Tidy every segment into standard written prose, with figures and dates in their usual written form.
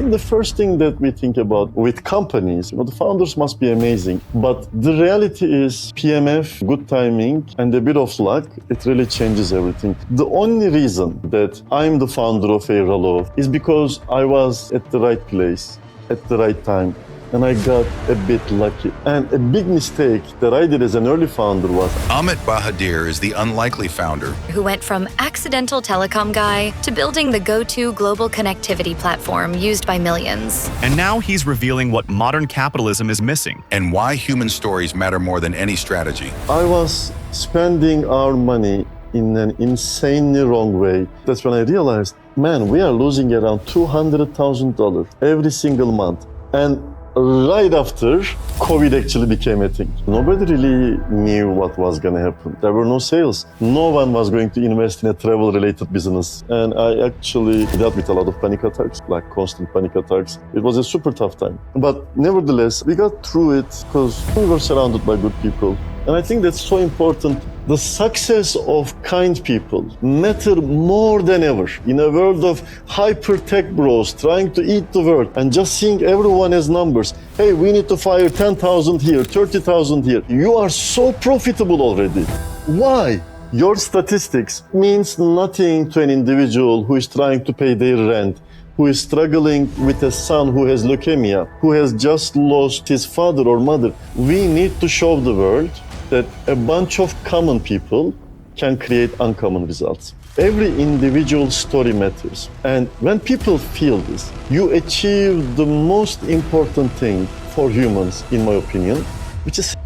The first thing that we think about with companies, the founders must be amazing, but the reality is PMF, good timing, and a bit of luck, it really changes everything. The only reason that I'm the founder of Airalo is because I was at the right place at the right time. And I got a bit lucky. And a big mistake that I did as an early founder was... Ahmet Bahadir is the unlikely founder who went from accidental telecom guy to building the go-to global connectivity platform used by millions. And now he's revealing what modern capitalism is missing. And why human stories matter more than any strategy. I was spending our money in an insanely wrong way. That's when I realized, man, we are losing around $200,000 every single month. And right after, COVID actually became a thing. Nobody really knew what was going to happen. There were no sales. No one was going to invest in a travel-related business. And I actually dealt with a lot of panic attacks, like constant panic attacks. It was a super tough time. But nevertheless, we got through it because we were surrounded by good people. And I think that's so important. The success of kind people matter more than ever. In a world of hyper-tech bros trying to eat the world and just seeing everyone as numbers. Hey, we need to fire 10,000 here, 30,000 here. You are so profitable already. Why? Your statistics means nothing to an individual who is trying to pay their rent, who is struggling with a son who has leukemia, who has just lost his father or mother. We need to show the world that a bunch of common people can create uncommon results. Every individual story matters. And when people feel this, you achieve the most important thing for humans, in my opinion, which is...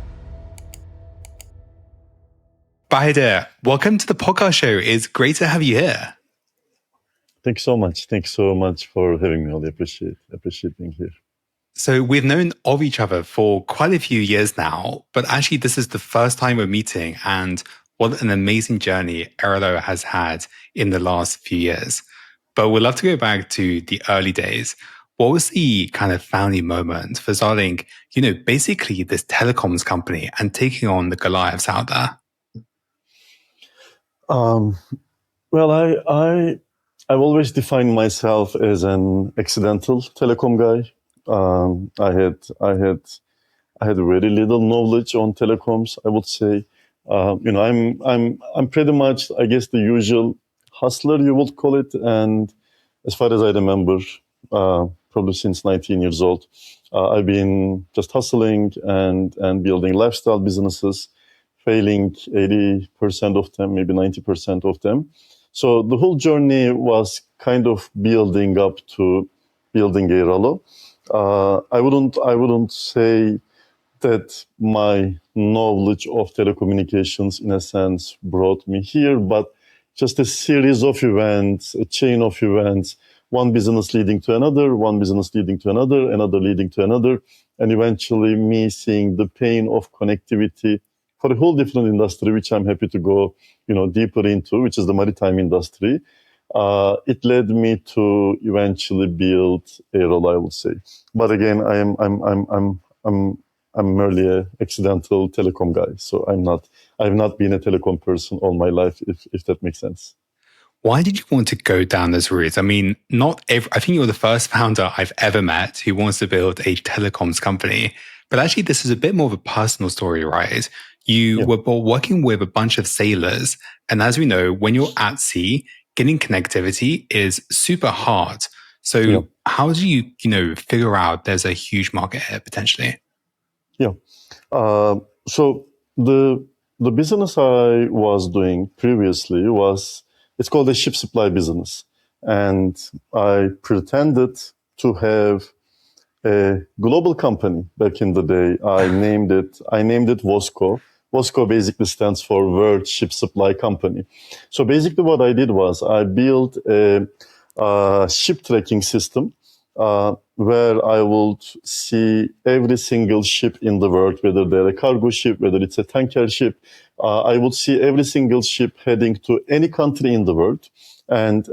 Bahadir, welcome to the podcast show. It's great to have you here. Thanks so much. Thanks so much for having me, Ollie. Appreciate being here. So we've known of each other for quite a few years now, but actually this is the first time we're meeting, and what an amazing journey Airalo has had in the last few years. But we'd love to go back to the early days. What was the kind of founding moment for starting, basically this telecoms company and taking on the Goliaths out there? Well, I've always defined myself as an accidental telecom guy. I had very little knowledge on telecoms, I would say. I'm pretty much, I guess, the usual hustler, you would call it. And as far as I remember, probably since 19 years old, I've been just hustling and building lifestyle businesses, failing 80% of them, maybe 90% of them. So the whole journey was kind of building up to building Airalo. I wouldn't say that my knowledge of telecommunications, in a sense, brought me here, but just a series of events, a chain of events, one business leading to another, one business leading to another, another leading to another, and eventually me seeing the pain of connectivity for a whole different industry, which I'm happy to go, deeper into, which is the maritime industry. It led me to eventually build Airalo, I would say. But again, I'm merely an accidental telecom guy. So I've not been a telecom person all my life, if that makes sense. Why did you want to go down this route? I mean, I think you're the first founder I've ever met who wants to build a telecoms company. But actually, this is a bit more of a personal story, right? You were working with a bunch of sailors. And as we know, when you're at sea, getting connectivity is super hard. So how do you, figure out there's a huge market here potentially? Yeah. So the business I was doing previously it's called a ship supply business. And I pretended to have a global company back in the day. I named it WOSCO. WOSCO basically stands for World Ship Supply Company. So basically what I did was I built a ship tracking system where I would see every single ship in the world, whether they're a cargo ship, whether it's a tanker ship. I would see every single ship heading to any country in the world. And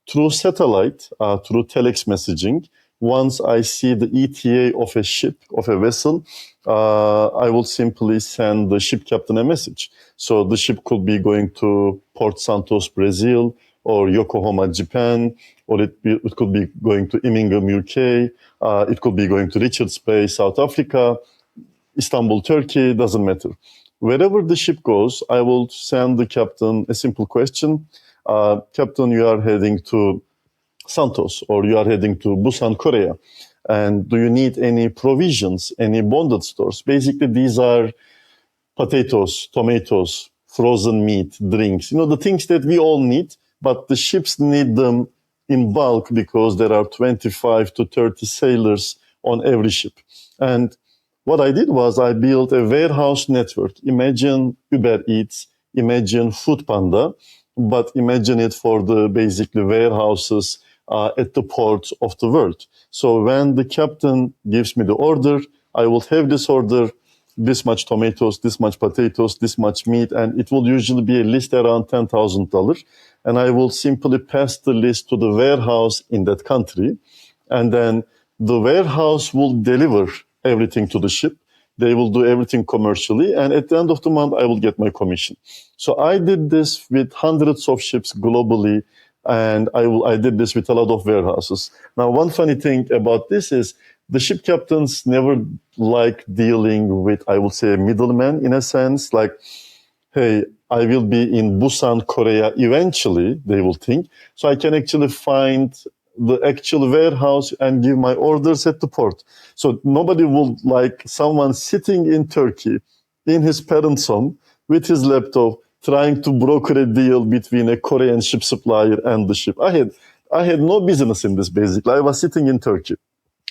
through satellite, through telex messaging, once I see the ETA of a ship, of a vessel, I will simply send the ship captain a message. So the ship could be going to Port Santos, Brazil, or Yokohama, Japan, or it could be going to Immingham, UK. It could be going to Richards Bay, South Africa, Istanbul, Turkey, doesn't matter. Wherever the ship goes, I will send the captain a simple question. Captain, you are heading to Santos, or you are heading to Busan, Korea. And do you need any provisions, any bonded stores? Basically, these are potatoes, tomatoes, frozen meat, drinks, the things that we all need, but the ships need them in bulk because there are 25 to 30 sailors on every ship. And what I did was I built a warehouse network. Imagine Uber Eats, imagine Food Panda, but imagine it for the basically warehouses at the ports of the world. So when the captain gives me the order, I will have this order, this much tomatoes, this much potatoes, this much meat, and it will usually be a list around $10,000. And I will simply pass the list to the warehouse in that country. And then the warehouse will deliver everything to the ship. They will do everything commercially. And at the end of the month, I will get my commission. So I did this with hundreds of ships globally. And I did this with a lot of warehouses. Now, one funny thing about this is the ship captains never like dealing with, I would say, a middleman in a sense. Like, hey, I will be in Busan, Korea eventually, they will think. So I can actually find the actual warehouse and give my orders at the port. So nobody would like someone sitting in Turkey in his parents' home with his laptop trying to broker a deal between a Korean ship supplier and the ship. I had no business in this, basically. I was sitting in Turkey.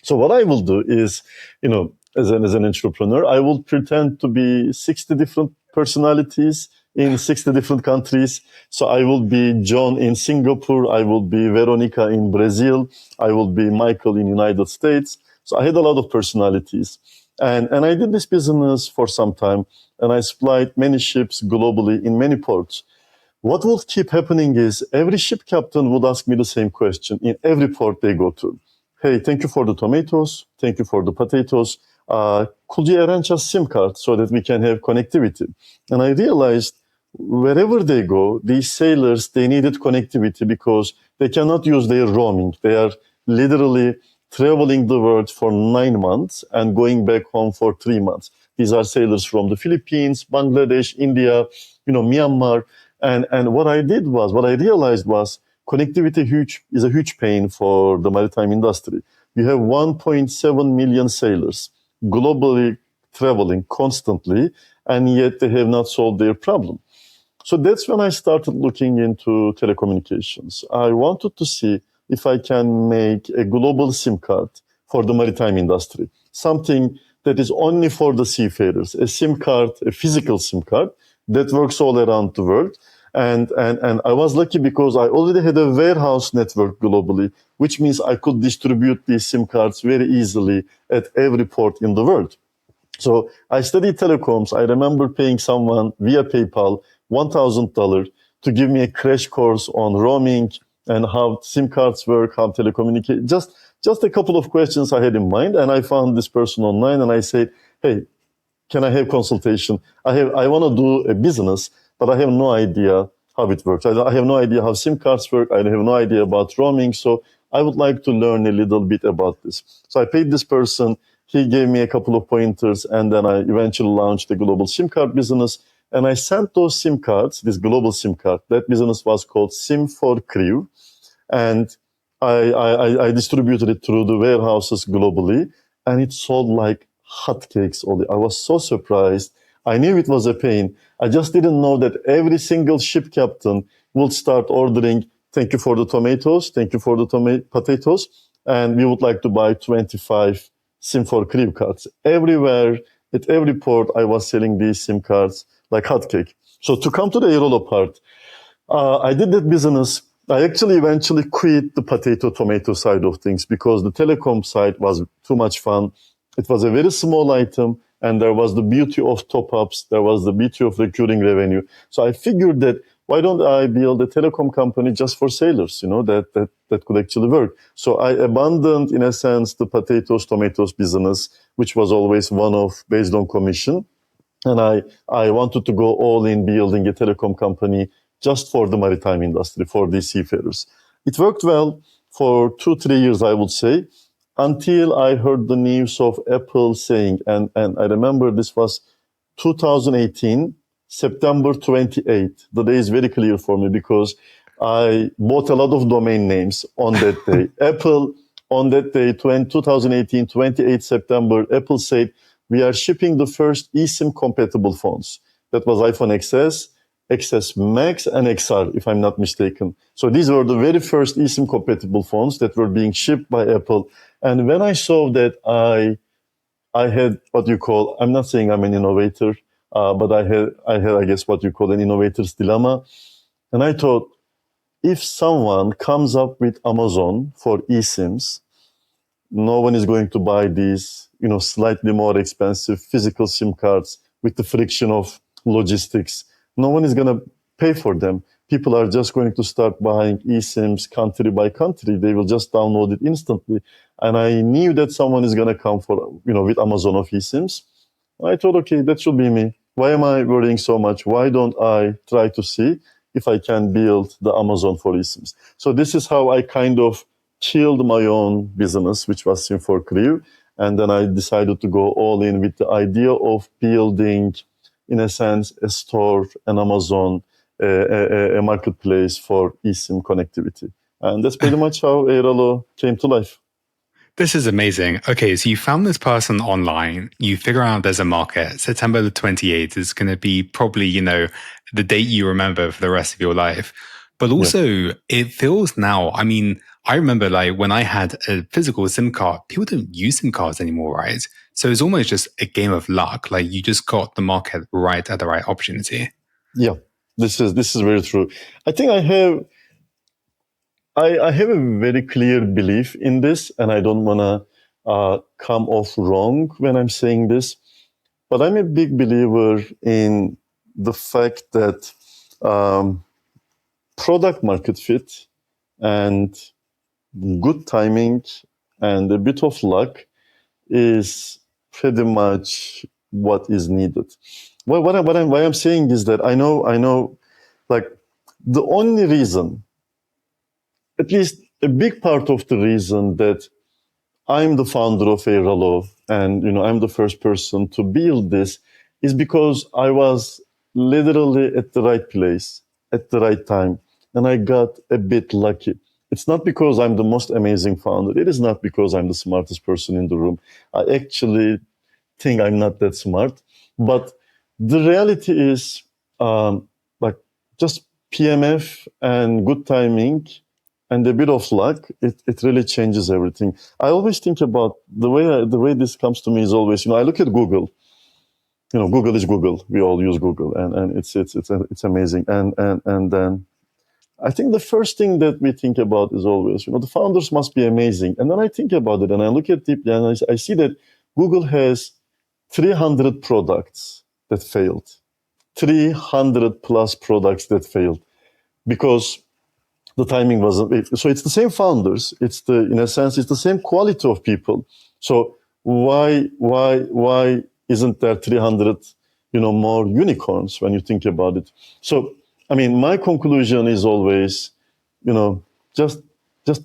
So what I will do is, as an entrepreneur, I will pretend to be 60 different personalities in 60 different countries. So I will be John in Singapore. I will be Veronica in Brazil. I will be Michael in United States. So I had a lot of personalities. And I did this business for some time. And I supplied many ships globally in many ports. What will keep happening is every ship captain would ask me the same question in every port they go to. Hey, thank you for the tomatoes. Thank you for the potatoes. Could you arrange a SIM card so that we can have connectivity? And I realized wherever they go, these sailors, they needed connectivity because they cannot use their roaming. They are literally traveling the world for 9 months and going back home for 3 months. These are sailors from the Philippines, Bangladesh, India, Myanmar. And what I realized was connectivity is a huge pain for the maritime industry. You have 1.7 million sailors globally traveling constantly, and yet they have not solved their problem. So that's when I started looking into telecommunications. I wanted to see if I can make a global SIM card for the maritime industry, something that is only for the seafarers, a SIM card, a physical SIM card that works all around the world. And I was lucky because I already had a warehouse network globally, which means I could distribute these SIM cards very easily at every port in the world. So I studied telecoms. I remember paying someone via PayPal $1,000 to give me a crash course on roaming and how SIM cards work, how telecommunicate. Just a couple of questions I had in mind, and I found this person online, and I said, "Hey, can I have consultation? I want to do a business, but I have no idea how it works. I have no idea how SIM cards work. I have no idea about roaming. So I would like to learn a little bit about this." So I paid this person. He gave me a couple of pointers, and then I eventually launched the global SIM card business. And I sent those SIM cards, this global SIM card. That business was called SIM for Crew. And I distributed it through the warehouses globally, and it sold like hotcakes. I was so surprised. I knew it was a pain. I just didn't know that every single ship captain would start ordering, "Thank you for the tomatoes, thank you for the potatoes, and we would like to buy 25 SIM for Crew cards." Everywhere, at every port, I was selling these SIM cards like hotcake. So to come to the Airalo part, I did that business. I actually eventually quit the tomato side of things because the telecom side was too much fun. It was a very small item, and there was the beauty of top-ups. There was the beauty of recurring revenue. So I figured that why don't I build a telecom company just for sailors, that could actually work. So I abandoned, in a sense, the tomatoes business, which was always one-off based on commission. And I wanted to go all in building a telecom company just for the maritime industry, for these seafarers. It worked well for 2-3 years, I would say, until I heard the news of Apple saying, and I remember this was 2018, September 28th. The day is very clear for me because I bought a lot of domain names on that day. Apple, on that day, 2018, 28 September, Apple said, we are shipping the first eSIM compatible phones. That was iPhone XS, XS Max, and XR, if I'm not mistaken. So these were the very first eSIM compatible phones that were being shipped by Apple. And when I saw that, I had what you call, I'm not saying I'm an innovator, but I had, I guess, what you call an innovator's dilemma. And I thought, if someone comes up with Amazon for eSIMs, no one is going to buy these, slightly more expensive physical SIM cards with the friction of logistics. No one is going to pay for them. People are just going to start buying eSIMs country by country. They will just download it instantly. And I knew that someone is going to come for, with Amazon of eSIMs. I thought, okay, that should be me. Why am I worrying so much? Why don't I try to see if I can build the Amazon for eSIMs? So this is how I kind of killed my own business, which was Sim4Crew. And then I decided to go all in with the idea of building, in a sense, a store, an Amazon, a marketplace for eSIM connectivity. And that's pretty much how Airalo came to life. This is amazing. Okay, so you found this person online, you figure out there's a market. September the 28th is going to be probably, the date you remember for the rest of your life. But also, It feels now, I remember when I had a physical SIM card, people don't use SIM cards anymore, right? So it's almost just a game of luck. You just got the market right at the right opportunity. Yeah, this is very true. I think I have a very clear belief in this, and I don't want to come off wrong when I'm saying this, but I'm a big believer in the fact that product market fit and good timing and a bit of luck is pretty much what is needed. Why I'm saying is that I know, the only reason, at least a big part of the reason that I'm the founder of Airalo and, I'm the first person to build this is because I was literally at the right place at the right time. And I got a bit lucky. It's not because I'm the most amazing founder. It is not because I'm the smartest person in the room. I actually think I'm not that smart. But the reality is, just PMF and good timing and a bit of luck, it really changes everything. I always think about the way this comes to me is always, I look at Google. Google is Google. We all use Google, and it's amazing. And then I think the first thing that we think about is always, the founders must be amazing. And then I think about it and I look at deeply and I see that Google has 300 products that failed. 300 plus products that failed because the timing wasn't. So it's the same founders. In a sense, it's the same quality of people. So why isn't there 300, more unicorns when you think about it? So, my conclusion is always, just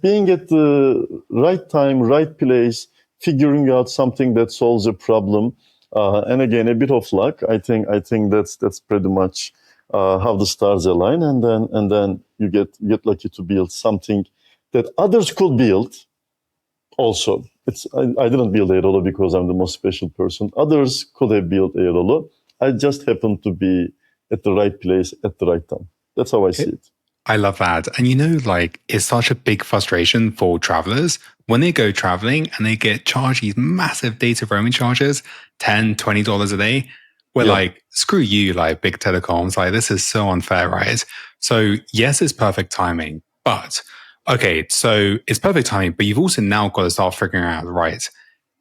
being at the right time, right place, figuring out something that solves a problem, and again a bit of luck. I think that's pretty much how the stars align, and then you get lucky to build something that others could build. Also, I didn't build Airalo because I'm the most special person. Others could have built Airalo. I just happened to be at the right place at the right time. That's how I see it. I love that. And it's such a big frustration for travelers when they go traveling and they get charged these massive data roaming charges, $10, $20 a day. We're screw you, big telecoms. This is so unfair, right? So yes, it's perfect timing. But okay, so it's perfect timing, but you've also now got to start figuring out, right,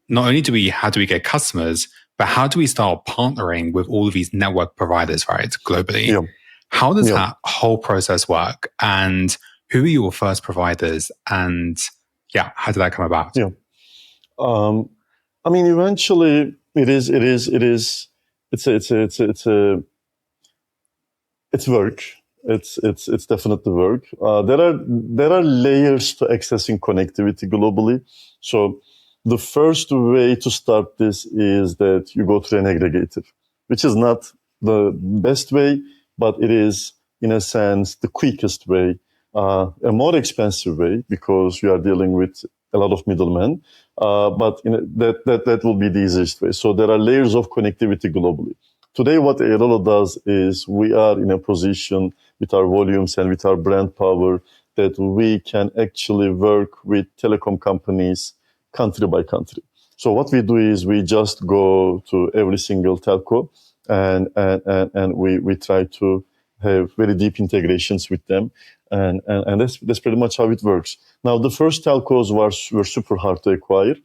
not only how do we get customers, but how do we start partnering with all of these network providers, right, globally? Yeah. How does that whole process work? And who are your first providers? And how did that come about? Yeah. Eventually it's work. It's definitely work. There are layers to accessing connectivity globally. So the first way to start this is that you go through an aggregator, which is not the best way, but it is in a sense the quickest way, a more expensive way because you are dealing with a lot of middlemen. But that will be the easiest way. So there are layers of connectivity globally. Today, what Airalo does is we are in a position with our volumes and with our brand power that we can actually work with telecom companies country by country. So what we do is we just go to every single telco and we try to have very deep integrations with them. And that's pretty much how it works. Now, the first telcos were super hard to acquire.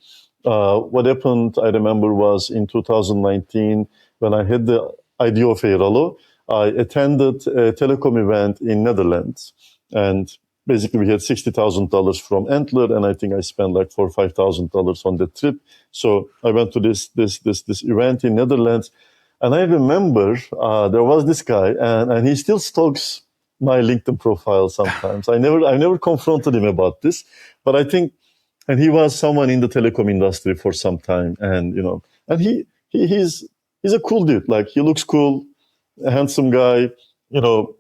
What happened, I remember, was in 2019, when I had the idea of Airalo, I attended a telecom event in Netherlands. And basically, we had $60,000 from Antler, and I think I spent like $4,000 or $5,000 on the trip. So I went to this event in Netherlands. And I remember there was this guy, and he still stalks my LinkedIn profile sometimes. I never confronted him about this, but I think, and he was someone in the telecom industry for some time, and he's a cool dude. Like, he looks cool, a handsome guy,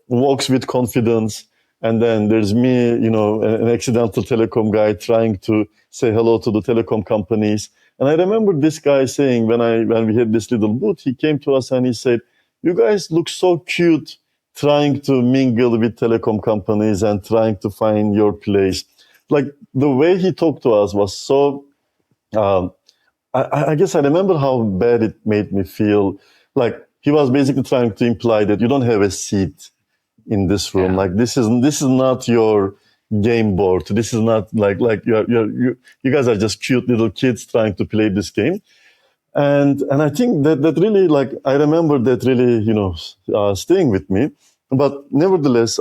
walks with confidence. And then there's me, an accidental telecom guy trying to say hello to the telecom companies. And I remember this guy saying, when we had this little booth, he came to us and he said, "You guys look so cute trying to mingle with telecom companies and trying to find your place." Like, the way he talked to us was so, I guess I remember how bad it made me feel. Like, he was basically trying to imply that you don't have a seat in this room. Yeah. Like, this is not your game board. This is not like you guys are just cute little kids trying to play this game. And I think that really, like, I remember that really, staying with me. But nevertheless,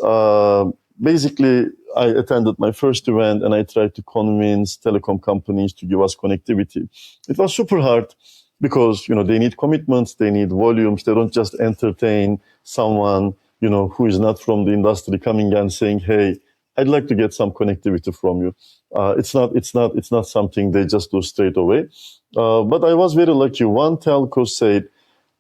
basically, I attended my first event and I tried to convince telecom companies to give us connectivity. It was super hard because, they need commitments, they need volumes. They don't just entertain someone, who is not from the industry coming and saying, "Hey, I'd like to get some connectivity from you." It's not something they just do straight away. But I was very lucky. One telco said,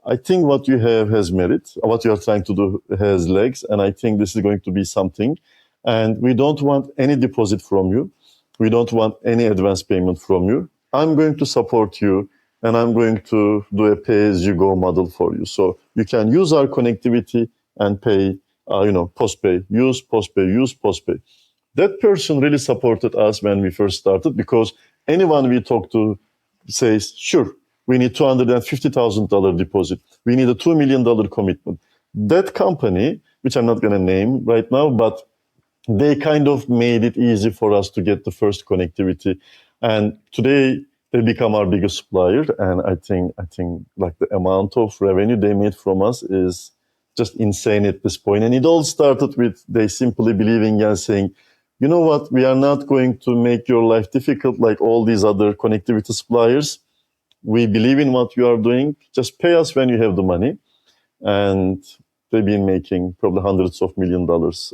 "I think what you have has merit. What you are trying to do has legs. And I think this is going to be something. And we don't want any deposit from you. We don't want any advance payment from you. I'm going to support you. And I'm going to do a pay-as-you-go model for you. So you can use our connectivity and pay, postpay, use postpay. That person really supported us when we first started, because anyone we talk to says, "Sure, we need $250,000 deposit. We need a $2 million commitment." That company, which I'm not going to name right now, but they kind of made it easy for us to get the first connectivity. And today they become our biggest supplier. And I think like the amount of revenue they made from us is just insane at this point. And it all started with they simply believing and saying, "You know what? We are not going to make your life difficult like all these other connectivity suppliers. We believe in what you are doing. Just pay us when you have the money." And they've been making probably hundreds of $millions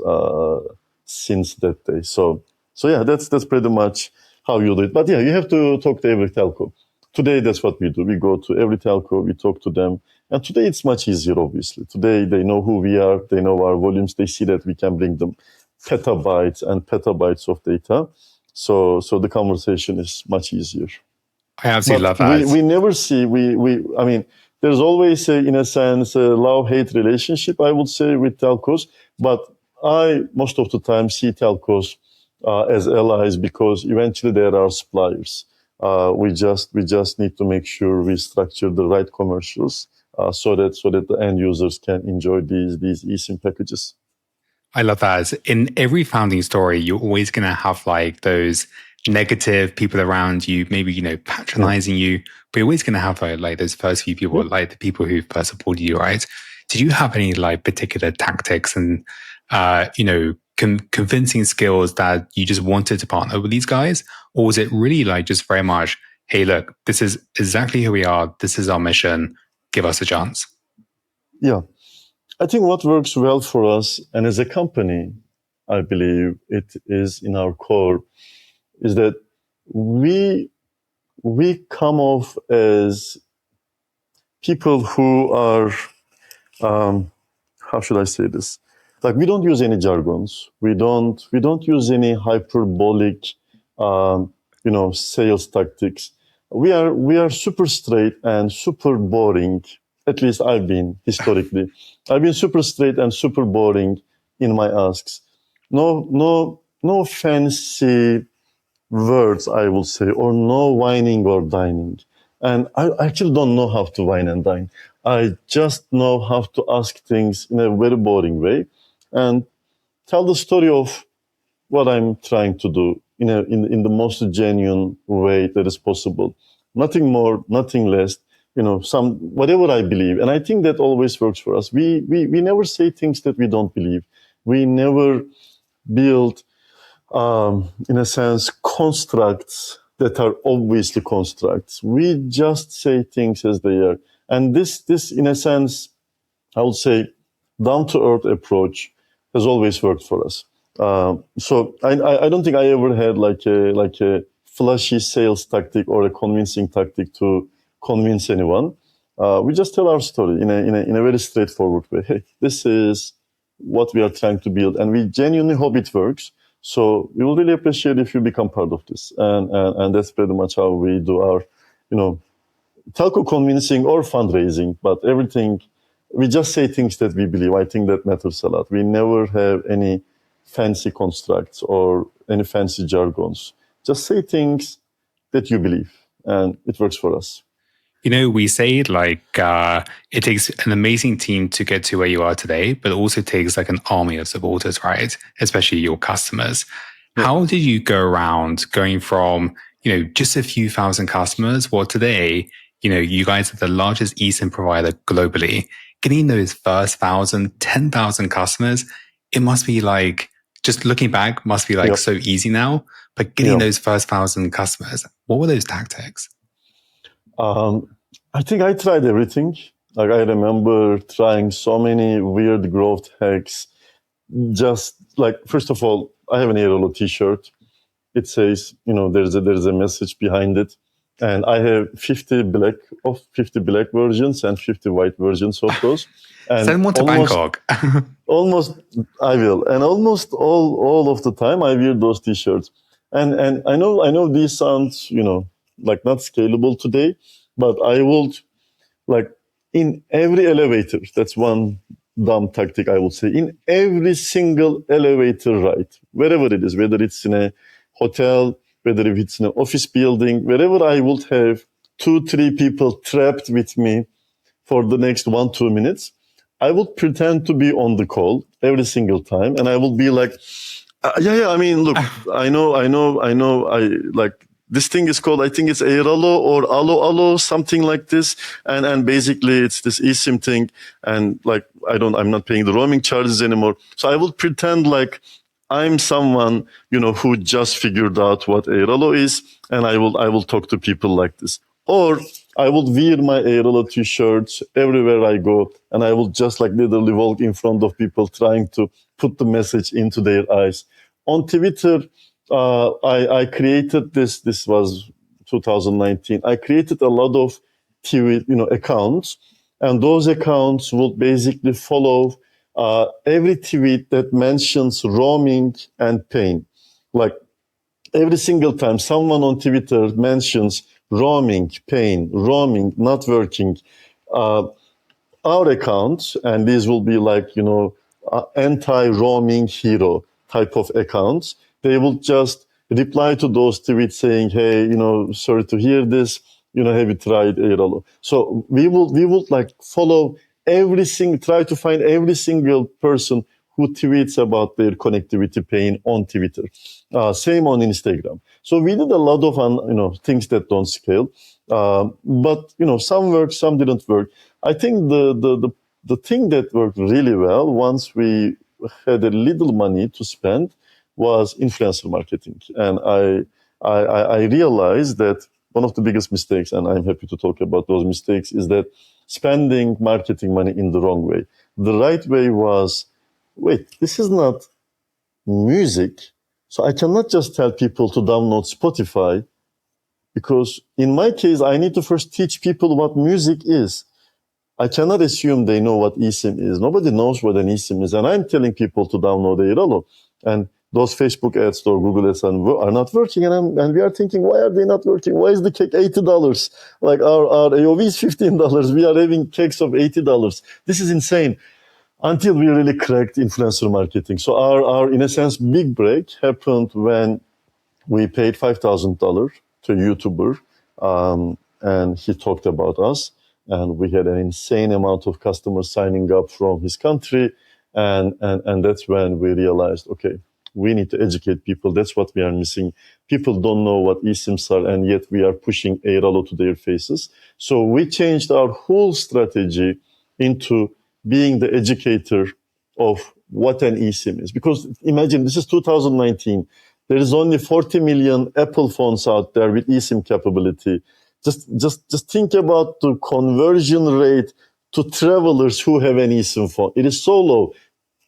since that day. So yeah, that's pretty much how you do it. But yeah, you have to talk to every telco. Today, that's what we do. We go to every telco, we talk to them. And today it's much easier, obviously. Today they know who we are, they know our volumes, they see that we can bring them petabytes and petabytes of data. So the conversation is much easier. I absolutely love that. We never see, I mean, there's always, in a sense, a love-hate relationship, I would say, with telcos. But I, most of the time, see telcos as allies, because eventually they are our suppliers. We just need to make sure we structure the right commercials so that the end users can enjoy these eSIM packages. I love that. In every founding story, you're always going to have like those negative people around you, maybe, patronizing you, but you're always going to have like those first few people, like the people who first supported you, right? Did you have any like particular tactics and, convincing skills that you just wanted to partner with these guys? Or was it really like just very much, "Hey, look, this is exactly who we are. This is our mission. Give us a chance"? Yeah. I think what works well for us, and as a company, I believe it is in our core, is that we come off as people who are, how should I say this? Like, we don't use any jargons. We don't use any hyperbolic, sales tactics. We are super straight and super boring. At least I've been historically. I've been super straight and super boring in my asks. No fancy words, I will say, or no whining or dining. And I actually don't know how to wine and dine. I just know how to ask things in a very boring way and tell the story of what I'm trying to do in the most genuine way that is possible. Nothing more, nothing less. Whatever I believe, and I think that always works for us. We never say things that we don't believe. We never build, in a sense, constructs that are obviously constructs. We just say things as they are, and this, in a sense, I would say, down to earth approach has always worked for us. So I don't think I ever had like a flashy sales tactic or a convincing tactic to convince anyone. We just tell our story in a very straightforward way. Hey, this is what we are trying to build, and we genuinely hope it works. So we will really appreciate if you become part of this, and that's pretty much how we do our, telco convincing or fundraising. But everything, we just say things that we believe. I think that matters a lot. We never have any fancy constructs or any fancy jargons. Just say things that you believe, and it works for us. We say it takes an amazing team to get to where you are today, but it also takes like an army of supporters, right? Especially your customers. Yeah. How did you go around going from, just a few thousand customers? Well, today, you guys are the largest eSIM provider globally. Getting those first 1,000, 10,000 customers, it must be like, just looking back, must be like so easy now. But getting those first 1,000 customers, what were those tactics? I think I tried everything. Like, I remember trying so many weird growth hacks. Just like, first of all, I have an Airalo t-shirt. It says, there's a message behind it. And I have 50 black versions and 50 white versions of those. And send one to Bangkok. Almost, I will. And almost all of the time I wear those t-shirts. And I know these sounds, like not scalable today, but I would, like, in every elevator, that's one dumb tactic I would say, in every single elevator ride, wherever it is, whether it's in a hotel, whether if it's in an office building, wherever I would have 2-3 people trapped with me for the next 1-2 minutes, I would pretend to be on the call every single time. And I would be like, I mean, look, I know, this thing is called, I think it's Airalo or Allo, something like this. And basically it's this eSIM thing. And like, I'm not paying the roaming charges anymore. So I will pretend like I'm someone, who just figured out what Airalo is. And I will talk to people like this. Or I would wear my Airalo t-shirts everywhere I go. And I will just like literally walk in front of people trying to put the message into their eyes. On Twitter, I created this was 2019. I created a lot of TV, accounts, and those accounts would basically follow every tweet that mentions roaming and pain. Like, every single time someone on Twitter mentions roaming, pain, roaming, not working, our account, and these will be like, anti-roaming hero type of accounts, they will just reply to those tweets saying, hey, sorry to hear this, have you tried Airalo? So we would like follow try to find every single person who tweets about their connectivity pain on Twitter. Same on Instagram. So we did a lot of, things that don't scale. But, some worked, some didn't work. I think the thing that worked really well once we had a little money to spend was influencer marketing. And I realized that one of the biggest mistakes, and I'm happy to talk about those mistakes, is that spending marketing money in the wrong way. the right way was, wait, this is not music. So I cannot just tell people to download Spotify, because in my case, I need to first teach people what music is. I cannot assume they know what eSIM is. Nobody knows what an eSIM is. And I'm telling people to download Airalo. And those Facebook ads or Google ads are not working. And we are thinking, why are they not working? Why is the cake $80? Like our AOV is $15. We are having cakes of $80. This is insane. Until we really cracked influencer marketing. So our in a sense, big break happened when we paid $5,000 to a YouTuber. And he talked about us. And we had an insane amount of customers signing up from his country. And that's when we realized, okay, we need to educate people. That's what we are missing. People don't know what eSIMs are, and yet we are pushing Airalo to their faces. So we changed our whole strategy into being the educator of what an eSIM is. Because imagine, this is 2019. There is only 40 million Apple phones out there with eSIM capability. Just think about the conversion rate to travelers who have an eSIM phone. It is so low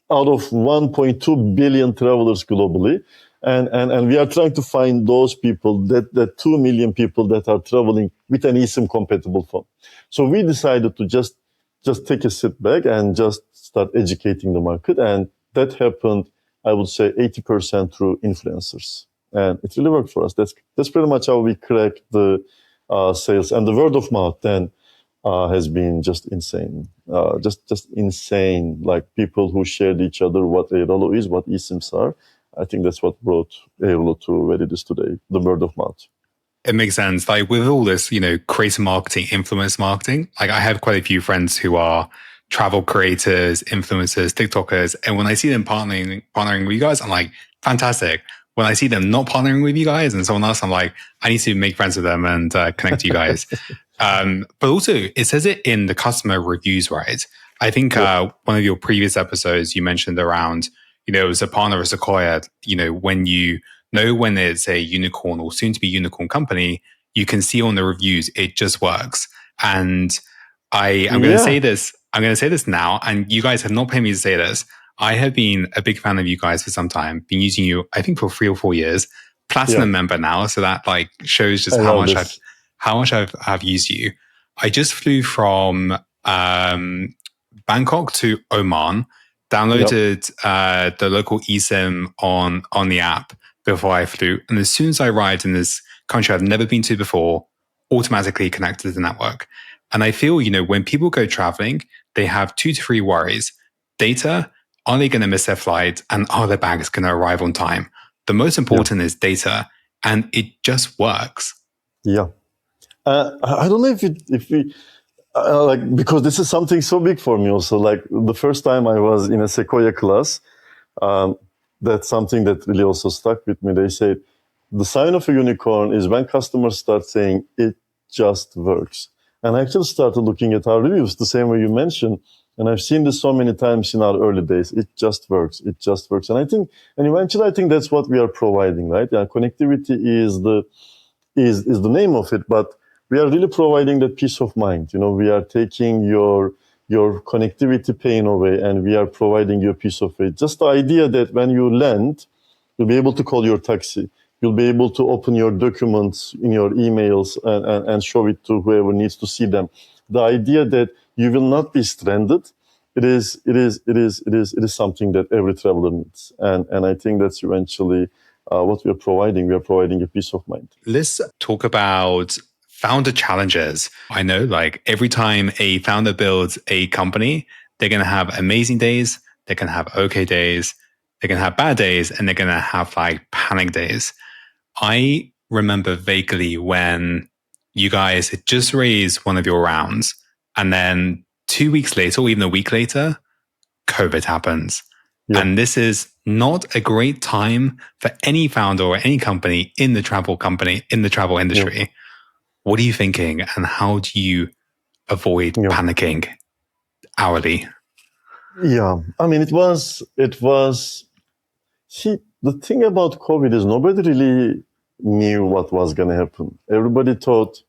out of 1.2 billion travelers globally. And we are trying to find those people, that 2 million people that are traveling with an eSIM compatible phone. So we decided to just take a sit back and just start educating the market. And that happened, I would say, 80% through influencers. And it really worked for us. That's pretty much how we cracked the sales. And the word of mouth then has been just insane. Just insane. Like people who shared each other what Airalo is, what eSIMs are. I think that's what brought Airalo to where it is today, the word of mouth. It makes sense. Like with all this, creator marketing, influence marketing, like I have quite a few friends who are travel creators, influencers, TikTokers. And when I see them partnering with you guys, I'm like, fantastic. When I see them not partnering with you guys and someone else, I'm like, I need to make friends with them and connect to you guys. But also, it says it in the customer reviews, right? I think one of your previous episodes, you mentioned around, it was a partner of Sequoia, when you know when it's a unicorn or soon to be unicorn company, you can see on the reviews, it just works. And I'm going to say this. I'm going to say this now, and you guys have not paid me to say this. I have been a big fan of you guys for some time. Been using you, I think, for 3 or 4 years. Platinum member now, so that like shows just how much I've used you. I just flew from Bangkok to Oman. Downloaded the local eSIM on the app before I flew, and as soon as I arrived in this country I've never been to before, automatically connected to the network. And I feel, when people go traveling, they have 2 to 3 worries. Data, are they going to miss their flight? And are their bags going to arrive on time? The most important is data, and it just works. Yeah. I don't know if we because this is something so big for me also. Like the first time I was in a Sequoia class, that's something that really also stuck with me. They said, the sign of a unicorn is when customers start saying, it just works. And I actually started looking at our reviews the same way you mentioned. And I've seen this so many times in our early days. It just works. It just works. And eventually I think that's what we are providing, right? Yeah, connectivity is the name of it, but we are really providing that peace of mind. We are taking your connectivity pain away, and we are providing you a peace of mind. Just the idea that when you land, you'll be able to call your taxi. You'll be able to open your documents in your emails and show it to whoever needs to see them. The idea that you will not be stranded, it is something that every traveler needs. And I think that's eventually what we are providing. We are providing a peace of mind. Let's talk about founder challenges. I know, like every time a founder builds a company, they're going to have amazing days. They're going to have okay days. They're going to have bad days, and they're going to have like panic days. I remember vaguely when you guys had just raised one of your rounds, and then 2 weeks later, or even a week later, COVID happens. Yeah. And this is not a great time for any founder or any company in the travel industry. Yeah. What are you thinking, and how do you avoid panicking hourly? Yeah, I mean, it was. See, the thing about COVID is nobody really knew what was going to happen. Everybody thought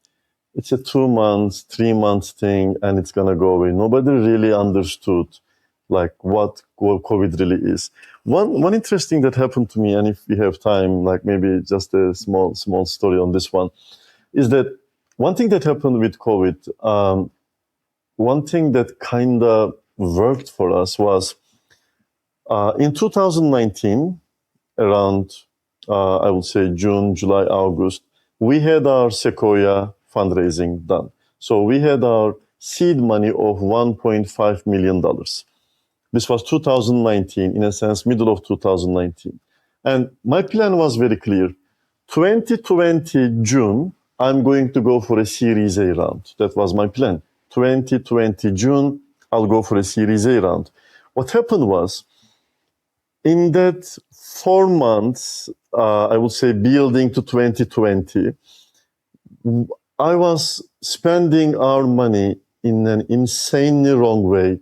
it's a 2 months, 3 months thing, and it's going to go away. Nobody really understood like what COVID really is. One interesting that happened to me, and if we have time, like maybe just a small story on this one, is that one thing that happened with COVID, one thing that kind of worked for us was in 2019, around, I would say June, July, August, we had our Sequoia fundraising done. So we had our seed money of $1.5 million. This was 2019, in a sense, middle of 2019. And my plan was very clear. 2020 June, I'm going to go for a Series A round. That was my plan. 2020 June, I'll go for a Series A round. What happened was, in that 4 months, I would say building to 2020, I was spending our money in an insanely wrong way.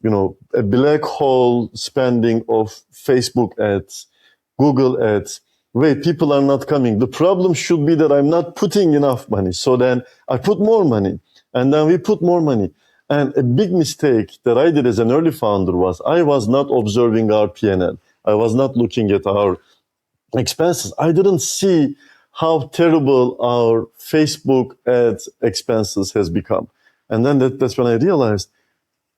You know, a black hole spending of Facebook ads, Google ads. Wait, people are not coming. The problem should be that I'm not putting enough money. So then I put more money, and then we put more money. And a big mistake that I did as an early founder was I was not observing our P&L. I was not looking at our expenses. I didn't see how terrible our Facebook ads expenses has become. And then that's when I realized,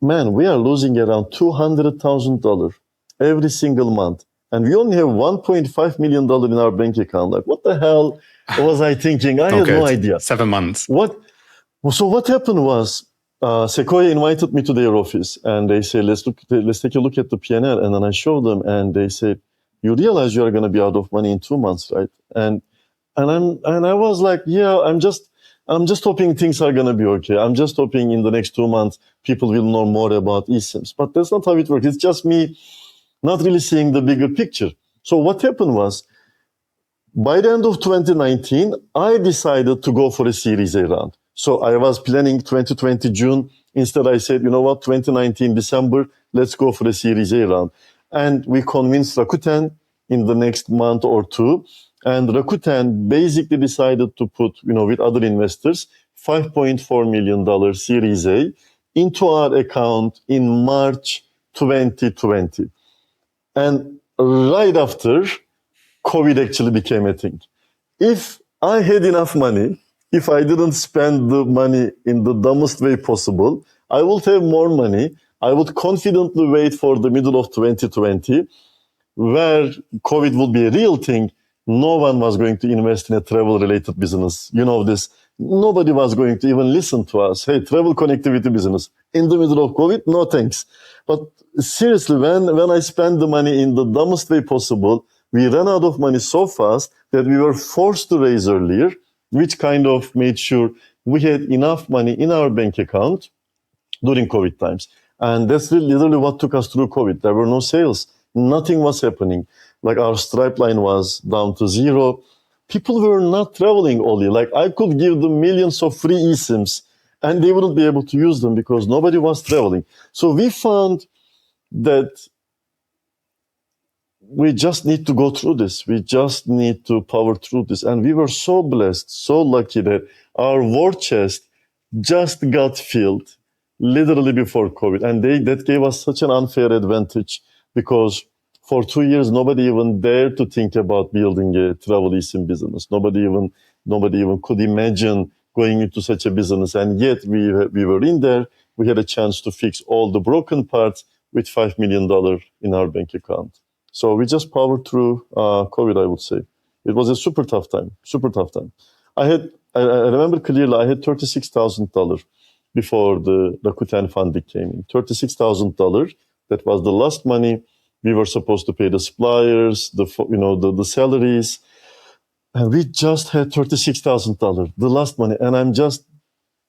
man, we are losing around $200,000 every single month. And we only have $1.5 million in our bank account. Like, what the hell was I thinking? I had no idea. 7 months. So what happened was, Sequoia invited me to their office, and they say, let's take a look at the P&L. And then I showed them, and they said, you realize you are going to be out of money in 2 months, right? And I was like, yeah, I'm just hoping things are going to be okay. I'm just hoping in the next 2 months, people will know more about eSIMs. But that's not how it works. It's just me not really seeing the bigger picture. So what happened was, by the end of 2019, I decided to go for a Series A round. So I was planning 2020 June. Instead, I said, you know what, 2019 December, let's go for a Series A round. And we convinced Rakuten in the next month or two. And Rakuten basically decided to put, with other investors, $5.4 million Series A into our account in March 2020. And right after, COVID actually became a thing. If I had enough money, if I didn't spend the money in the dumbest way possible, I would have more money. I would confidently wait for the middle of 2020, where COVID would be a real thing. No one was going to invest in a travel-related business. You know this. Nobody was going to even listen to us. Hey, travel connectivity business. In the middle of COVID? No thanks. But seriously, when I spent the money in the dumbest way possible, we ran out of money so fast that we were forced to raise earlier, which kind of made sure we had enough money in our bank account during COVID times. And that's literally what took us through COVID. There were no sales. Nothing was happening. Like our Stripe line was down to zero. People were not traveling, Ollie. Like I could give them millions of free eSIMs and they wouldn't be able to use them because nobody was traveling. So we found that we just need to go through this. We just need to power through this. And we were so blessed, so lucky that our war chest just got filled literally before COVID. And that gave us such an unfair advantage because for 2 years, nobody even dared to think about building a travel eSIM business. Nobody even could imagine going into such a business. And yet we were in there. We had a chance to fix all the broken parts with $5 million in our bank account. So we just powered through COVID, I would say. It was a super tough time. I remember clearly, I had $36,000 before the Rakuten funding came in. $36,000. That was the last money we were supposed to pay the suppliers, the salaries. And we just had $36,000, the last money. And I'm just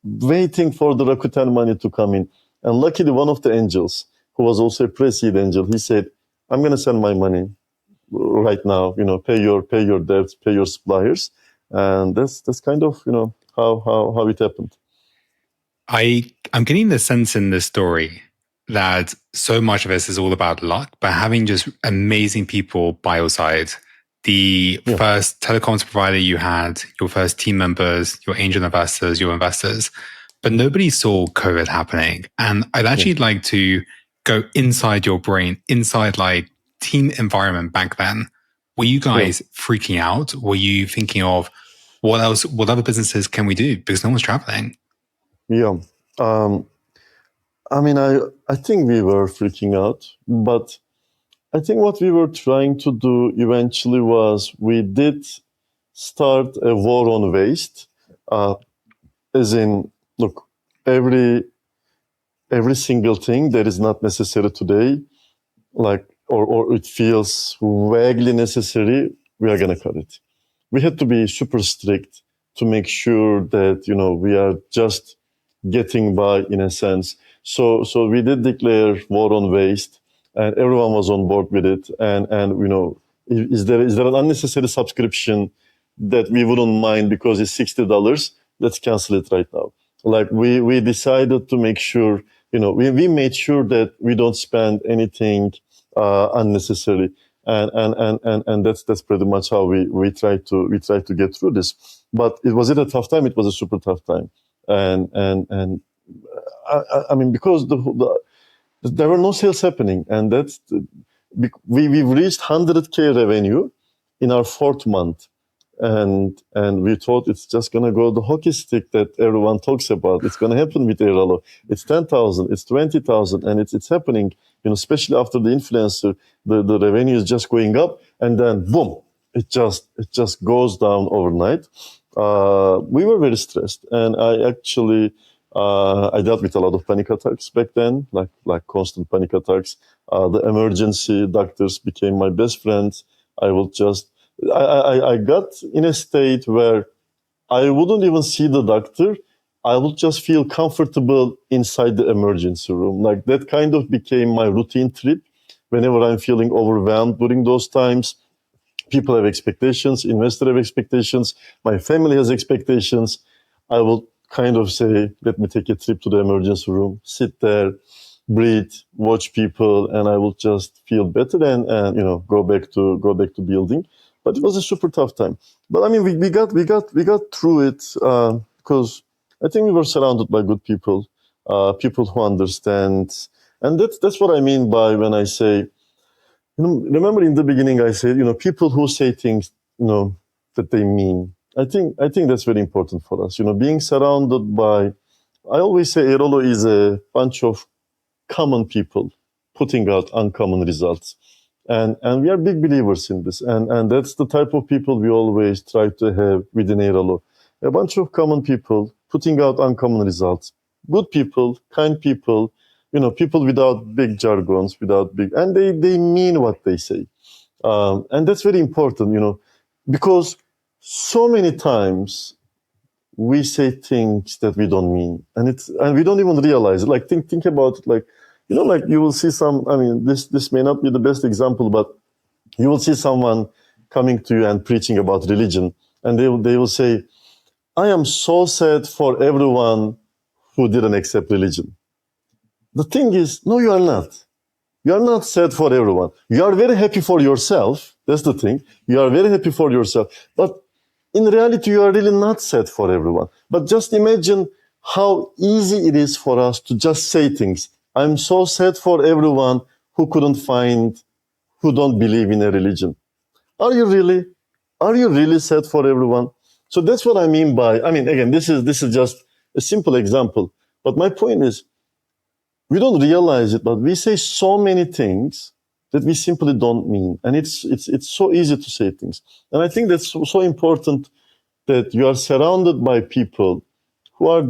waiting for the Rakuten money to come in. And luckily, one of the angels, who was also a pre-seed angel, he said, I'm going to send my money right now, pay your debts, pay your suppliers. And that's kind of, how it happened. I'm getting the sense in this story that so much of this is all about luck, but having just amazing people by your side, the first telecoms provider you had, your first team members, your angel investors, your investors, but nobody saw COVID happening. And I'd actually like to go inside your brain, inside like team environment back then, were you guys freaking out? Were you thinking of what else, what other businesses can we do? Because no one's traveling. Yeah. I mean, I think we were freaking out, but I think what we were trying to do eventually was we did start a war on waste, as in, look, every single thing that is not necessary today, like, or it feels vaguely necessary, we are going to cut it. We had to be super strict to make sure that, we are just getting by in a sense. So we did declare war on waste, and everyone was on board with it. And is there an unnecessary subscription that we wouldn't mind because it's $60? Let's cancel it right now. Like we decided to make sure, we made sure that we don't spend anything unnecessary. And that's pretty much how we try to get through this. But was it a tough time? It was a super tough time. And I mean, because there were no sales happening, and we've reached 100K revenue in our 4th month. And we thought it's just going to go the hockey stick that everyone talks about. It's going to happen with Airalo. It's 10,000, it's 20,000, and it's happening, especially after the influencer, the revenue is just going up, and then boom, it just goes down overnight. We were very stressed, and I actually, I dealt with a lot of panic attacks back then, like constant panic attacks. The emergency doctors became my best friends. I got in a state where I wouldn't even see the doctor. I would just feel comfortable inside the emergency room. Like that kind of became my routine trip. Whenever I'm feeling overwhelmed during those times, people have expectations, investors have expectations, my family has expectations. I will kind of say, let me take a trip to the emergency room, sit there, breathe, watch people, and I will just feel better and go back to building. But it was a super tough time. But I mean, we got through it because I think we were surrounded by good people, people who understand, and that's what I mean by when I say, remember in the beginning I said, people who say things, that they mean. I think that's very important for us. Being surrounded by, I always say Airalo is a bunch of common people putting out uncommon results. And we are big believers in this. And that's the type of people we always try to have within Airalo. A bunch of common people putting out uncommon results. Good people, kind people, people without big jargons, and they mean what they say. And that's very important, because so many times we say things that we don't mean, and we don't even realize it. Like think about it, like you will see this may not be the best example, but you will see someone coming to you and preaching about religion, and they will say, "I am so sad for everyone who didn't accept religion." The thing is, no, you are not. You are not sad for everyone. You are very happy for yourself. That's the thing. You are very happy for yourself. But in reality, you are really not sad for everyone. But just imagine how easy it is for us to just say things. I'm so sad for everyone who who don't believe in a religion. Are you really sad for everyone? So that's what I mean by, again, this is just a simple example. But my point is, we don't realize it, but we say so many things that we simply don't mean. And it's so easy to say things. And I think that's so important that you are surrounded by people who are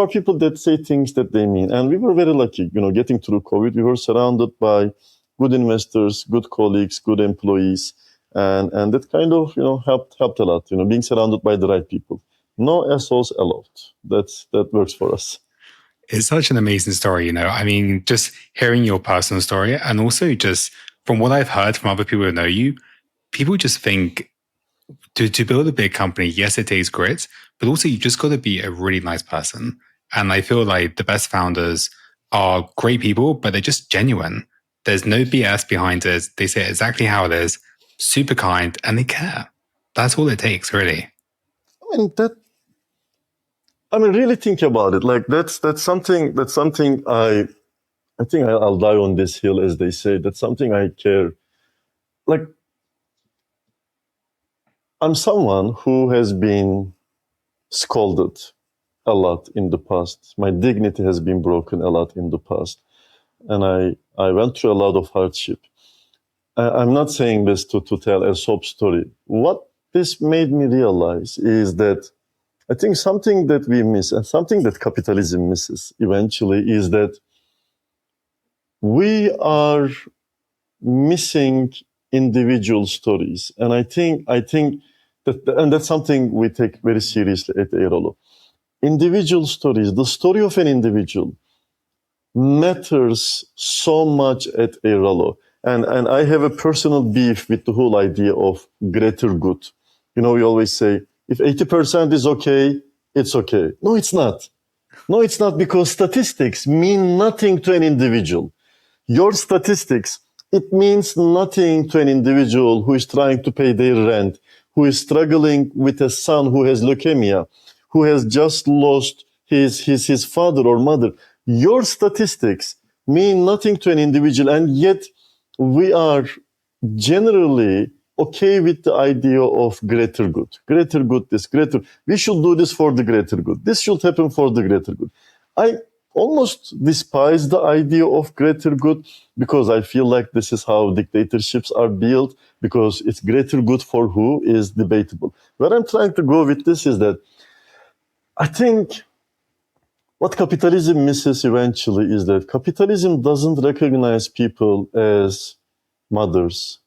people that say things that they mean. And we were very lucky, getting through COVID. We were surrounded by good investors, good colleagues, good employees. And that kind of, helped a lot, being surrounded by the right people. No assholes allowed. That works for us. It's such an amazing story, just hearing your personal story, and also just from what I've heard from other people who know you, people just think to build a big company, yes, it takes grit, but also you just got to be a really nice person. And I feel like the best founders are great people, but they're just genuine. There's no BS behind it. They say it exactly how it is, super kind, and they care. That's all it takes, really. Really think about it. Like that's something I think I'll die on this hill, as they say. That's something I care. Like, I'm someone who has been scolded a lot in the past. My dignity has been broken a lot in the past. And I went through a lot of hardship. I'm not saying this to tell a sob story. What this made me realize is that I think something that we miss, and something that capitalism misses eventually, is that we are missing individual stories. And I think that, and that's something we take very seriously at Airalo. Individual stories, the story of an individual matters so much at Airalo. And I have a personal beef with the whole idea of greater good. You know, we always say, if 80% is okay, it's okay. No, it's not. No, it's not, because statistics mean nothing to an individual. Your statistics, it means nothing to an individual who is trying to pay their rent, who is struggling with a son who has leukemia, who has just lost his father or mother. Your statistics mean nothing to an individual, and yet we are generally okay with the idea of greater good. Greater good, this greater. We should do this for the greater good. This should happen for the greater good. I almost despise the idea of greater good, because I feel like this is how dictatorships are built, because it's greater good for who is debatable. Where I'm trying to go with this is that I think what capitalism misses eventually is that capitalism doesn't recognize people as mothers,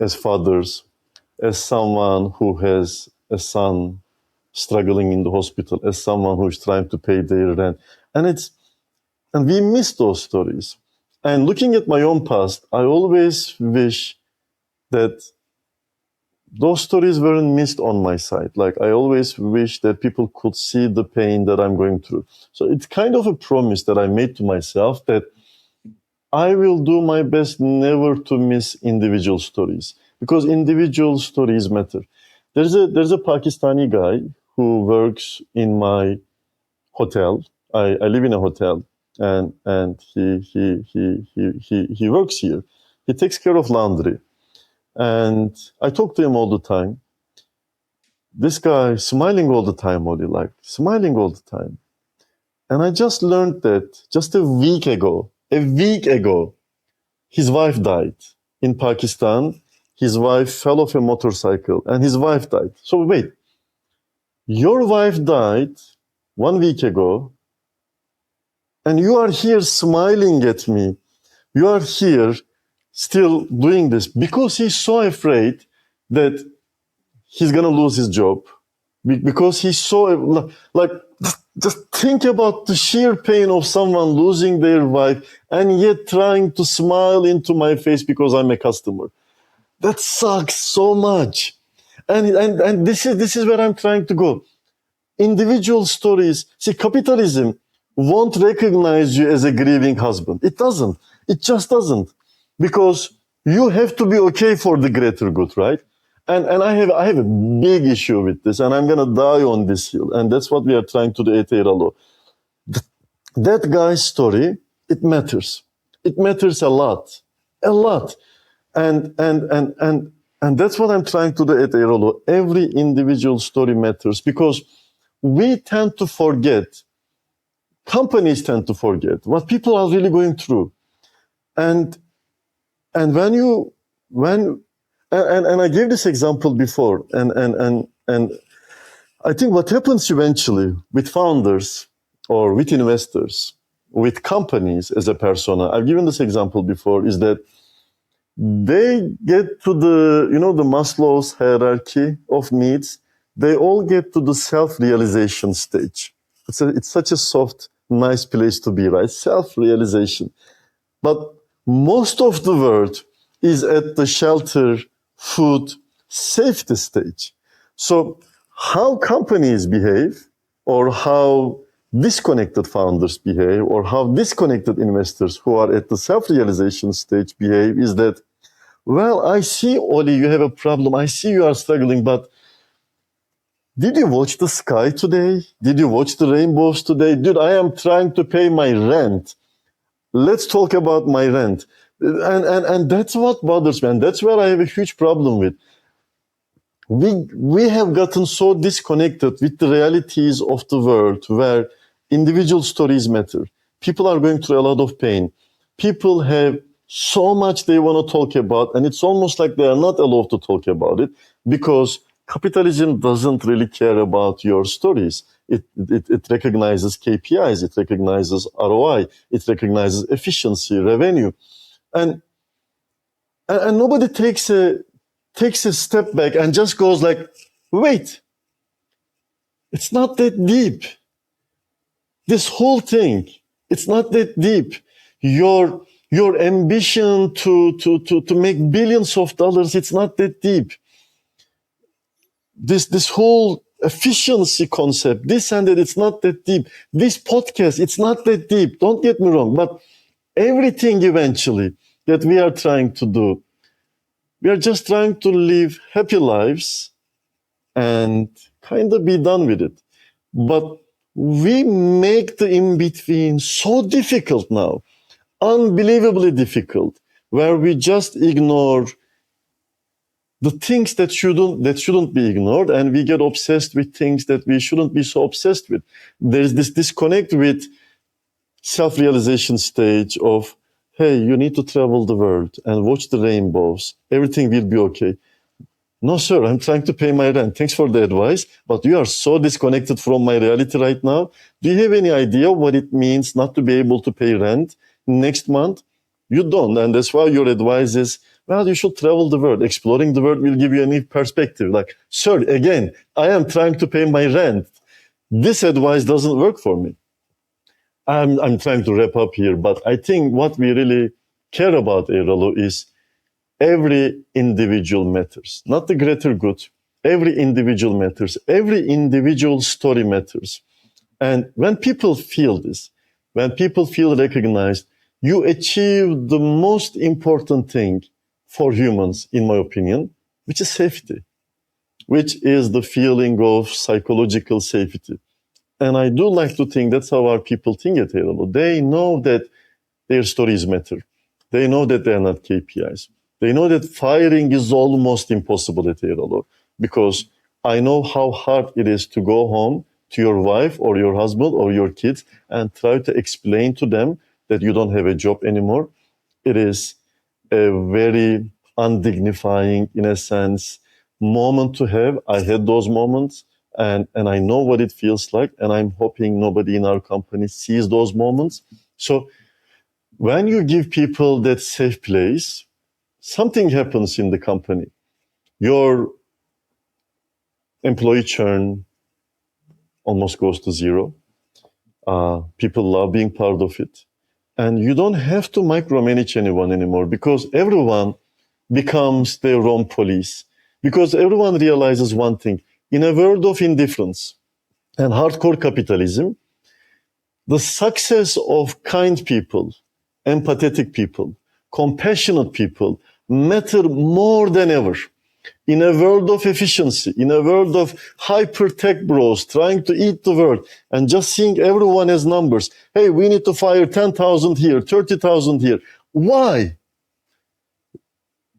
as fathers, as someone who has a son struggling in the hospital, as someone who's trying to pay their rent. And we miss those stories. And looking at my own past, I always wish that those stories weren't missed on my side. Like, I always wish that people could see the pain that I'm going through. So it's kind of a promise that I made to myself that I will do my best never to miss individual stories, because individual stories matter. There's a Pakistani guy who works in my hotel. I live in a hotel, and he works here. He takes care of laundry. And I talk to him all the time. This guy smiling all the time, Ollie, like smiling all the time. And I just learned that just a week ago, his wife died in Pakistan. His wife fell off a motorcycle and his wife died. So wait, your wife died 1 week ago and you are here smiling at me. You are here still doing this because he's so afraid that he's going to lose his job. Because he's so, like, just think about the sheer pain of someone losing their wife and yet trying to smile into my face because I'm a customer. That sucks so much. And this is where I'm trying to go. Individual stories. See, capitalism won't recognize you as a grieving husband. It doesn't. It just doesn't. Because you have to be okay for the greater good, right? And I have a big issue with this, and I'm gonna die on this hill. And that's what we are trying to do at Airalo. That guy's story, it matters. It matters a lot. A lot. And that's what I'm trying to do at Airalo. Every individual story matters because we tend to forget, companies tend to forget what people are really going through. And I gave this example before, and I think what happens eventually with founders or with investors, with companies as a persona, I've given this example before, is that they get to the Maslow's hierarchy of needs. They all get to the self-realization stage. It's such a soft, nice place to be, right? Self-realization. But most of the world is at the shelter, food, safety stage. So how companies behave, or how disconnected founders behave, or how disconnected investors who are at the self-realization stage behave is that, well, I see, Ollie, you have a problem. I see you are struggling, but did you watch the sky today? Did you watch the rainbows today? Dude, I am trying to pay my rent. let's talk about my rent. And that's what bothers me. And that's where I have a huge problem with. We have gotten so disconnected with the realities of the world where individual stories matter. People are going through a lot of pain. People have so much they want to talk about, and it's almost like they are not allowed to talk about it because capitalism doesn't really care about your stories. It recognizes KPIs, it recognizes ROI, it recognizes efficiency, revenue. And nobody takes a step back and just goes like, wait, it's not that deep. This whole thing, it's not that deep. Your ambition to make billions of dollars, it's not that deep. This whole efficiency concept, this and that, it's not that deep. This podcast, it's not that deep. Don't get me wrong, but everything eventually that we are trying to do, we are just trying to live happy lives and kind of be done with it. But we make the in-between so difficult now, unbelievably difficult, where we just ignore the things that shouldn't be ignored, and we get obsessed with things that we shouldn't be so obsessed with. There's this disconnect with self-realization stage of, hey, you need to travel the world and watch the rainbows. Everything will be okay. No, sir, I'm trying to pay my rent. Thanks for the advice, but you are so disconnected from my reality right now. Do you have any idea what it means not to be able to pay rent next month? You don't, and that's why your advice is, well, you should travel the world. Exploring the world will give you a new perspective. Like, sir, again, I am trying to pay my rent. This advice doesn't work for me. I'm trying to wrap up here, but I think what we really care about, Airalo, is every individual matters, not the greater good. Every individual matters. Every individual story matters. And when people feel this, when people feel recognized, you achieve the most important thing for humans, in my opinion, which is safety, which is the feeling of psychological safety. And I do like to think that's how our people think at Airalo. They know that their stories matter. They know that they are not KPIs. They know that firing is almost impossible at Airalo because I know how hard it is to go home to your wife or your husband or your kids and try to explain to them that you don't have a job anymore. It is a very undignifying, in a sense, moment to have. I had those moments and I know what it feels like, and I'm hoping nobody in our company sees those moments. So when you give people that safe place, something happens in the company. Your employee churn almost goes to zero. People love being part of it. And you don't have to micromanage anyone anymore because everyone becomes their own police. Because everyone realizes one thing. In a world of indifference and hardcore capitalism, the success of kind people, empathetic people, compassionate people matter more than ever. In a world of efficiency, in a world of hyper-tech bros trying to eat the world and just seeing everyone as numbers. Hey, we need to fire 10,000 here, 30,000 here. Why?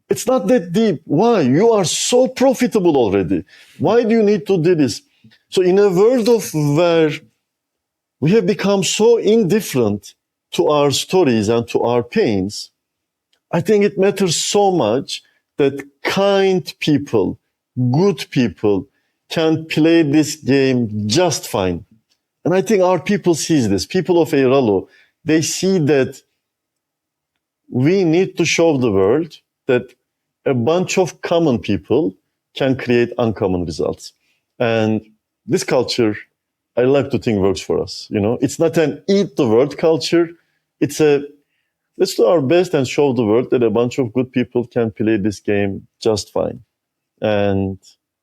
It's not that deep. Why? You are so profitable already. Why do you need to do this? So in a world of where we have become so indifferent to our stories and to our pains, I think it matters so much that kind people, good people can play this game just fine. And I think our people sees this. People of Airalo, they see that we need to show the world that a bunch of common people can create uncommon results. And this culture, I like to think works for us. You know, it's not an eat the world culture. It's a let's do our best and show the world that a bunch of good people can play this game just fine. And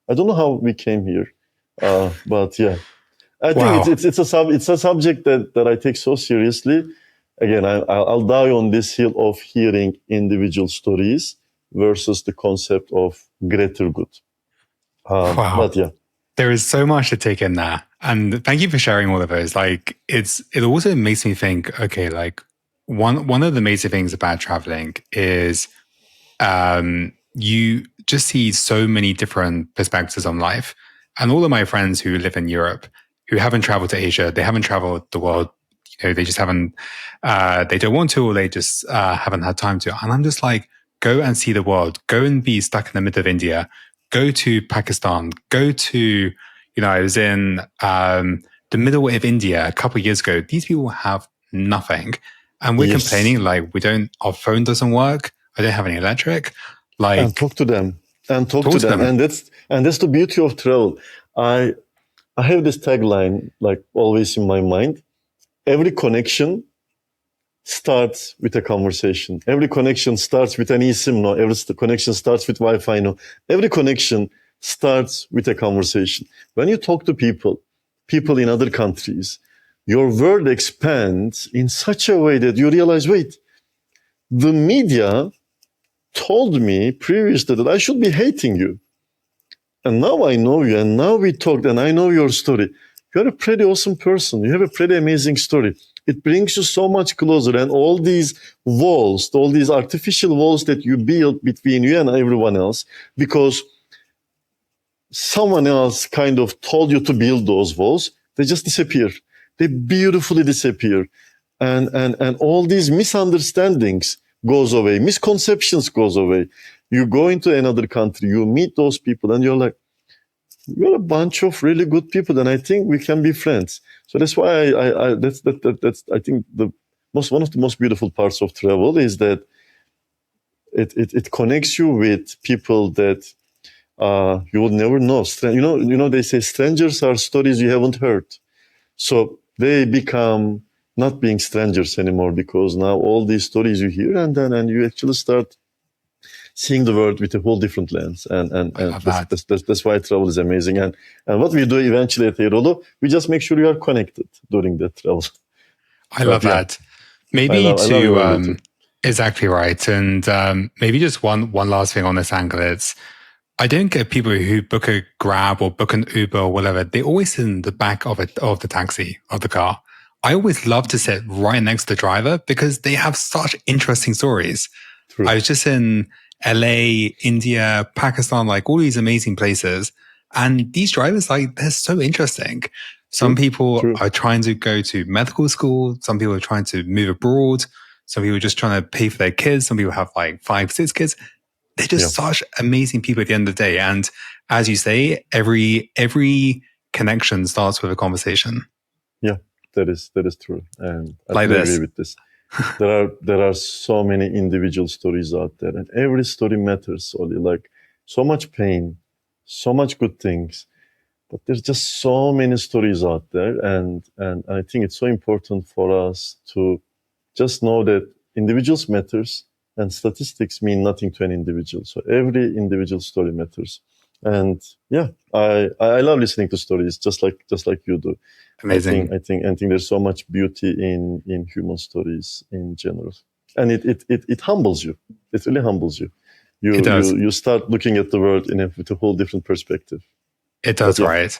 I don't know how we came here, but yeah, I think it's a subject that I take so seriously. Again, I'll die on this hill of hearing individual stories versus the concept of greater good. But yeah. There is so much to take in there. And thank you for sharing all of those. Like, it also makes me think, okay, like, one of the amazing things about traveling is you just see so many different perspectives on life. And all of my friends who live in Europe, who haven't traveled to Asia, they haven't traveled the world, they just haven't, they don't want to, or they just haven't had time to. And I'm just like, go and see the world, go and be stuck in the middle of India, go to Pakistan, go to, I was in the middle of India a couple of years ago. These people have nothing. And we're complaining like our phone doesn't work. I don't have any electric. Like, and talk to them. And that's the beauty of travel. I have this tagline, like always in my mind. Every connection starts with a conversation. Every connection starts with an eSIM. No, every connection starts with Wi-Fi. No, every connection starts with a conversation. When you talk to people in other countries, your world expands in such a way that you realize, wait, the media told me previously that I should be hating you. And now I know you, and now we talked, and I know your story. You're a pretty awesome person. You have a pretty amazing story. It brings you so much closer, and all these walls, all these artificial walls that you build between you and everyone else, because someone else kind of told you to build those walls, they just disappear. They beautifully disappear. And all these misunderstandings goes away. Misconceptions goes away. You go into another country, you meet those people, and you're like, we're a bunch of really good people, and I think we can be friends. So that's why that's I think one of the most beautiful parts of travel is that it connects you with people that you will never know. They say strangers are stories you haven't heard. So they become not being strangers anymore, because now all these stories you hear, and you actually start seeing the world with a whole different lens. And that's why travel is amazing. And what we do eventually at Airalo, we just make sure you are connected during that travel. I love that. Maybe exactly right. And maybe just one last thing on this angle is, I don't get people who book a Grab or book an Uber or whatever. They always sit in the back of the taxi, of the car. I always love to sit right next to the driver because they have such interesting stories. True. I was just in LA, India, Pakistan, like all these amazing places. And these drivers, like, they're so interesting. Some people are trying to go to medical school. Some people are trying to move abroad. Some people are just trying to pay for their kids. Some people have like 5, 6 kids. They're just such amazing people at the end of the day. And as you say, every connection starts with a conversation. Yeah, that is true. And I agree with this. There are so many individual stories out there, and every story matters, Ollie. Like, so much pain, so much good things, but there's just so many stories out there, and I think it's so important for us to just know that individuals matters, and statistics mean nothing to an individual. So every individual story matters. And yeah, I love listening to stories just like you do. Amazing. I think there's so much beauty in human stories in general, and it humbles you. It really humbles you. It does. You start looking at the world with a whole different perspective. It does, right?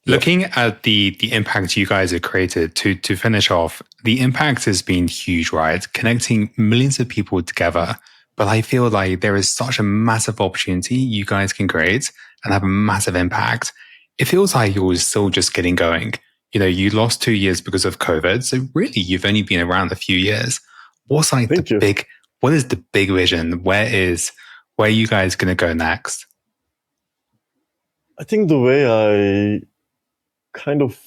Looking at the impact you guys have created, to finish off, the impact has been huge, right? Connecting millions of people together. But I feel like there is such a massive opportunity you guys can create and have a massive impact. It feels like you're still just getting going. You lost 2 years because of COVID. So really, you've only been around a few years. What's like what is the big vision? Where are you guys going to go next? I think the way I kind of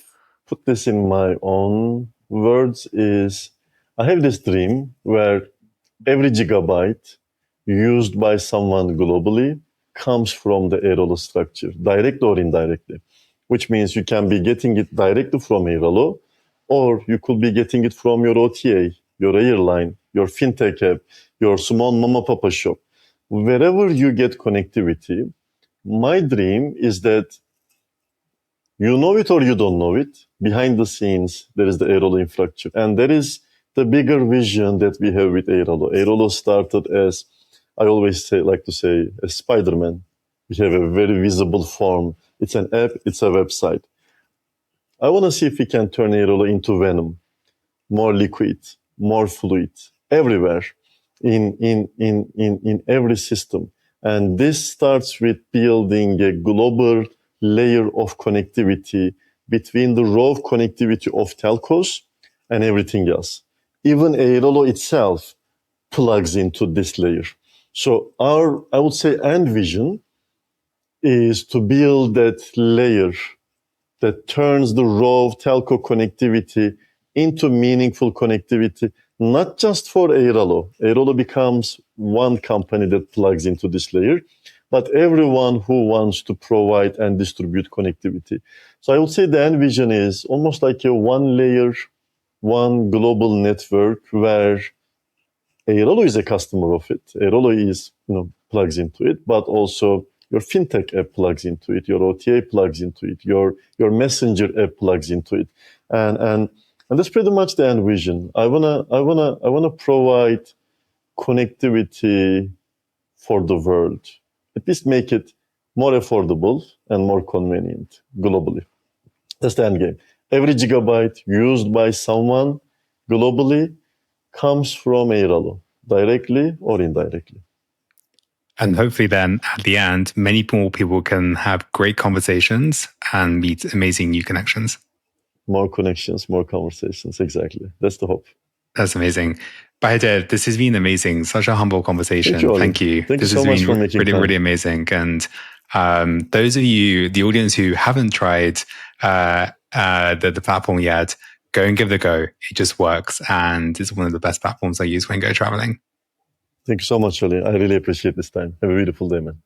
put this in my own words is, I have this dream where every gigabyte used by someone globally comes from the Airalo structure, directly or indirectly, which means you can be getting it directly from Airalo, or you could be getting it from your OTA, your airline, your fintech app, your small mama papa shop. Wherever you get connectivity, my dream is that you know it or you don't know it, behind the scenes, there is the Airalo infrastructure. And that is the bigger vision that we have with Airalo. Airalo started as, I always like to say, a Spider-Man. We have a very visible form. It's an app, it's a website. I want to see if we can turn Airalo into Venom, more liquid, more fluid everywhere in every system. And this starts with building a global layer of connectivity between the raw connectivity of telcos and everything else. Even Airalo itself plugs into this layer. So our, I would say, end vision is to build that layer that turns the raw telco connectivity into meaningful connectivity, not just for Airalo. Airalo becomes one company that plugs into this layer, but everyone who wants to provide and distribute connectivity. So I would say the end vision is almost like a one layer, one global network where Airalo is a customer of it. Airalo is, plugs into it, but also your fintech app plugs into it, your OTA plugs into it, your messenger app plugs into it, and that's pretty much the end vision. I wanna provide connectivity for the world. At least make it more affordable and more convenient globally. That's the end game. Every gigabyte used by someone globally comes from Airalo, directly or indirectly. And hopefully then at the end, many more people can have great conversations and meet amazing new connections. More connections, more conversations. Exactly. That's the hope. That's amazing. Bahadir, this has been amazing. Such a humble conversation. Thank you. Thank you. This has been really, really amazing. And those of you, the audience who haven't tried the platform yet, go and give it a go. It just works. And it's one of the best platforms I use when I go traveling. Thank you so much, Ollie. I really appreciate this time. Have a beautiful day, man.